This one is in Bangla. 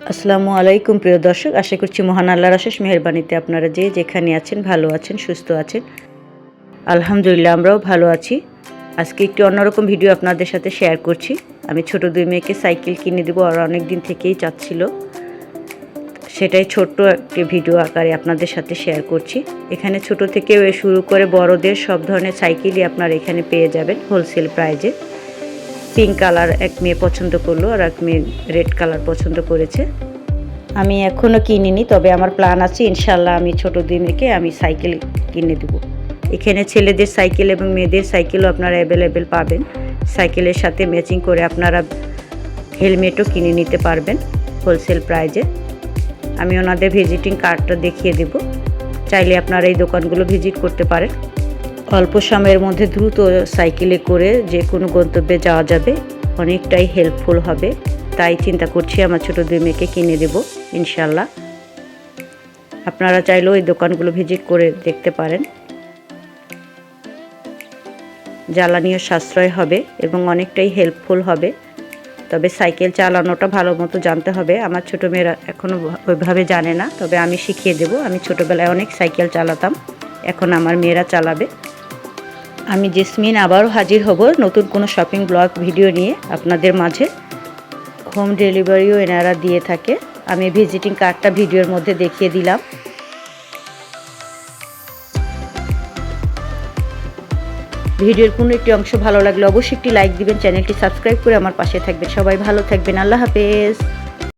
আসসালামু আলাইকুম প্রিয় দর্শক, আশা করছি মহান আল্লাহর অশেষ মেহেরবানিতে আপনারা যে যেখানে আছেন ভালো আছেন, সুস্থ আছেন। আলহামদুলিল্লাহ আমরাও ভালো আছি। আজকে একটি অন্যরকম ভিডিও আপনাদের সাথে শেয়ার করছি। আমি ছোট দুই মেয়েকে সাইকেল কিনে দেবো আর অনেক দিন থেকেই চাচ্ছিল, সেটাই ছোট্ট একটি ভিডিও আকারে আপনাদের সাথে শেয়ার করছি। এখানে ছোট থেকে শুরু করে বড়দের সব ধরনের সাইকেলই আপনারা এখানে পেয়ে যাবেন হোলসেল প্রাইজে। পিঙ্ক কালার এক মেয়ে পছন্দ করলো আর এক মেয়ে রেড কালার পছন্দ করেছে। আমি এখনও কিনিনি, তবে আমার প্ল্যান আছে ইনশাল্লাহ আমি ছোট দুই মেয়েকে আমি সাইকেল কিনে দেবো। এখানে ছেলেদের সাইকেল এবং মেয়েদের সাইকেলও আপনারা অ্যাভেলেবেল পাবেন। সাইকেলের সাথে ম্যাচিং করে আপনারা হেলমেটও কিনে নিতে পারবেন হোলসেল প্রাইজে। আমি ওনাদের ভিজিটিং কার্ডটা দেখিয়ে দেব, চাইলে আপনারা এই দোকানগুলো ভিজিট করতে পারেন। অল্প সময়ের মধ্যে দ্রুত সাইকেলে করে যে কোনো গন্তব্যে যাওয়া যাবে, অনেকটাই হেল্পফুল হবে। তাই চিন্তা করছি আমার ছোটো দুই মেয়েকে কিনে দেব ইনশাল্লাহ। আপনারা চাইলেও এই দোকানগুলো ভিজিট করে দেখতে পারেন। জ্বালানিও সাশ্রয় হবে এবং অনেকটাই হেল্পফুল হবে। তবে সাইকেল চালানোটা ভালো মতো জানতে হবে। আমার ছোটো মেয়েরা এখনও ওইভাবে জানে না, তবে আমি শিখিয়ে দেব। আমি ছোটোবেলায় অনেক সাইকেল চালাতাম, এখন আমার মেয়েরা চালাবে। আমি জেসমিন আবারও হাজির হব নতুন কোনো শপিং ব্লগ ভিডিও নিয়ে আপনাদের মাঝে। হোম ডেলিভারিও এনারা দিয়ে থাকে। আমি ভিজিটিং কার্ডটা ভিডিওর মধ্যে দেখিয়ে দিলাম। ভিডিওর কোনো একটি অংশ ভালো লাগলে অবশ্যই একটি লাইক দিবেন, চ্যানেলটি সাবস্ক্রাইব করে আমার পাশে থাকবেন। সবাই ভালো থাকবেন, আল্লাহ হাফেজ।